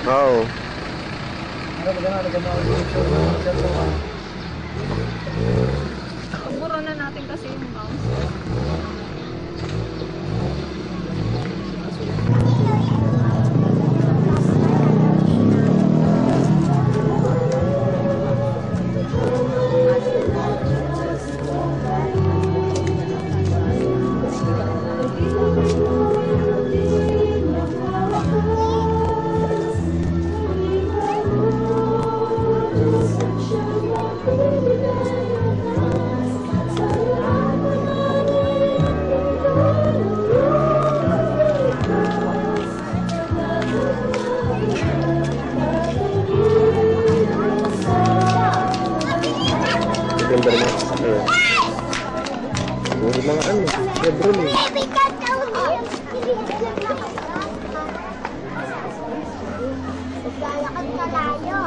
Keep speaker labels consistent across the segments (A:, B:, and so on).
A: Oo.
B: Mura na natin kasi yung mouse.
A: Ganda rin ang sasakyan. Puro mga ano, Chevron eh.
C: Lalakad ka layo.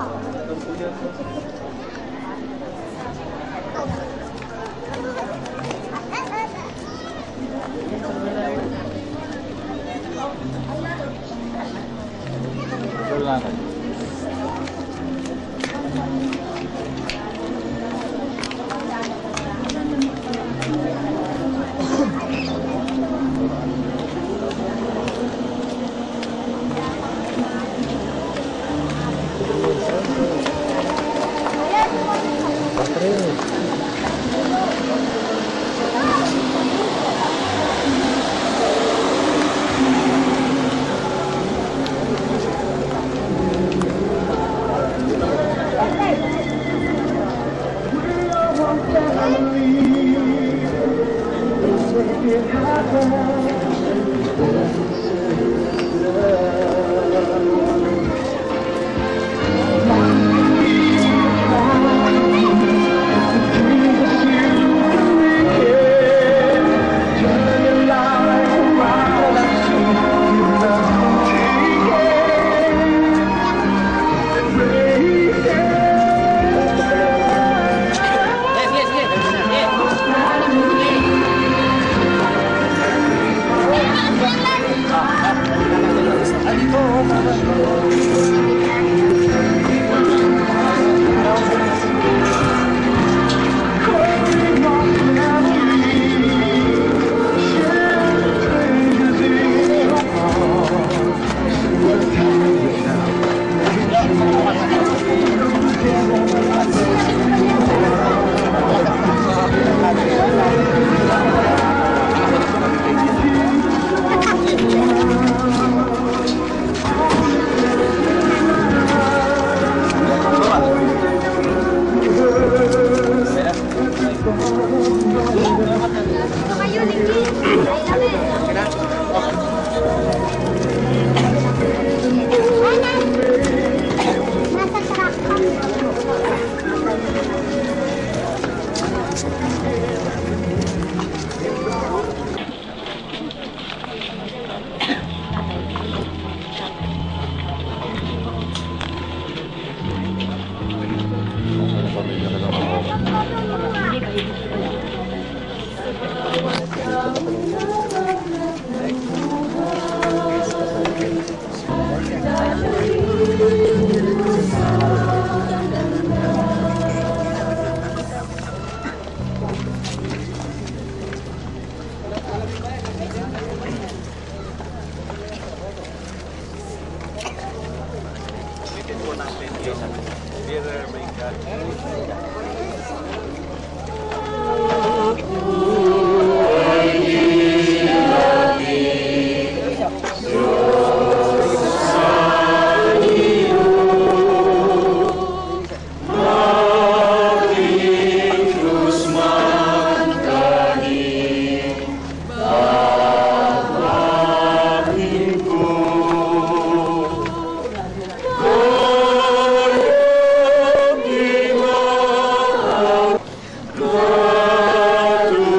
D: Go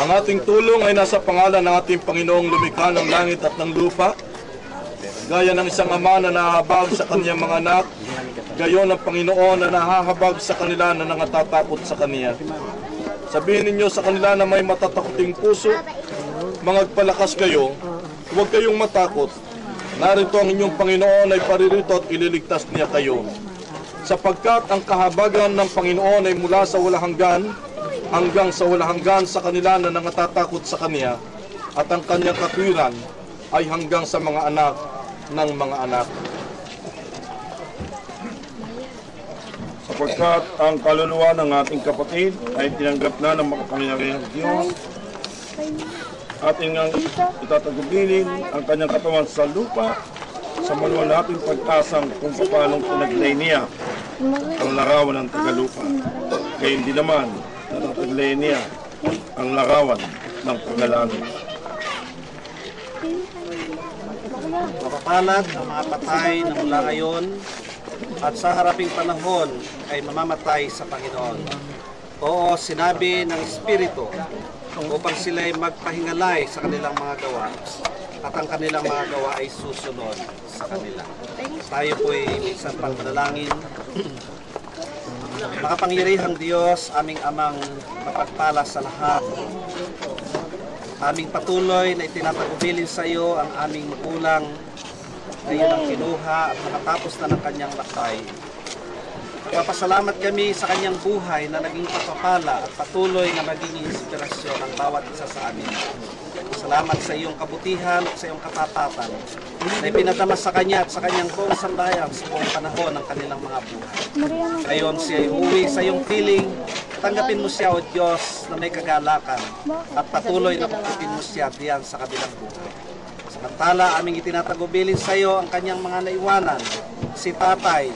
C: Ang ating tulong ay nasa pangalan ng ating Panginoong lumikha ng langit at ng lupa. Gaya ng isang ama na nahahabag sa kanyang mga anak, gayon ang Panginoon na nahahabag sa kanila na nangatatakot sa Kanya. Sabihin ninyo sa kanila na may matatakuting puso, mangagpalakas kayo, huwag kayong matakot. Narito ang inyong Panginoon ay paririto at ililigtas niya kayo. Sapagkat ang kahabagan ng Panginoon ay mula sa walang hanggang sa walang hanggan sa kanila na nangatatakot sa Kanya, at ang Kanyang katwiran ay hanggang sa mga anak ng mga anak.
D: Sapagkat ang kaluluwa ng ating kapatid ay tinanggap na ng makapangyarihang Diyos, ating ang itatagubilin ang Kanyang katawan sa lupa, sa maluwa nating pag-asang kung paanong pinaglay niya ang larawan ng tagalupa. Kaya hindi naman natataglay niya ang larawan ng tagalangit.
E: Mapapalad ang mga patay na mula ngayon at sa haraping panahon ay mamamatay sa Panginoon. Oo, sinabi ng Espiritu upang sila ay magpahingalay sa kanilang mga gawa at ang kanilang mga gawa ay susunod sa kanila. Tayo po ay minsan pang manalangin. Makapangyarihang Diyos, aming amang mapagpala sa lahat, aming patuloy na itinatagubilin sa iyo ang aming magulang na iyon ang kinuha at nakatapos na ng kanyang lakbay. Nagpapasalamat kami sa kanyang buhay na naging pagpapala at patuloy na maging inspirasyon ng bawat isa sa amin. Salamat sa iyong kabutihan at sa iyong katapatan na ipinadama sa kanya at sa kanyang buong sambayan sa buong panahon ng kanilang mga buhay. Ngayon siya ay umuwi sa iyong piling. Tanggapin mo siya, O Diyos, na may kagalakan at patuloy na pagkutin mo siya diyan sa kabilang buhay. Samantala, aming itinatagubilin sa iyo ang kanyang mga naiwanan, si Tatay,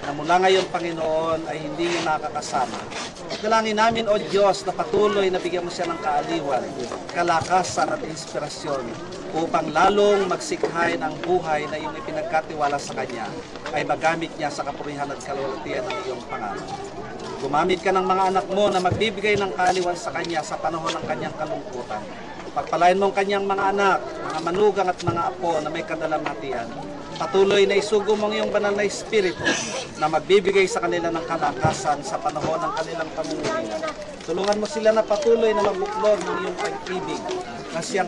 E: na mula ngayon, Panginoon, ay hindi niya nakakasama. Dalangin namin, O Diyos, na patuloy na bigyan mo siya ng kaaliwan, kalakasan at inspirasyon upang lalong magsikhain ang buhay na iyong ipinagkatiwala sa Kanya ay magamit niya sa kapurihan at kalulutian ng iyong pangalan. Gumamit ka ng mga anak mo na magbibigay ng kaaliwan sa Kanya sa panahon ng Kanyang kalungkutan. Pagpalain mo ang Kanyang mga anak, mga manugang at mga apo na may kadalamhatian. Patuloy na isugo mong iyong banal na Espiritu na magbibigay sa kanila ng kalakasan sa panahon ng kanilang pamumuhay. Tulungan mo sila na patuloy na magbuklod ng iyong pag-ibig na siyang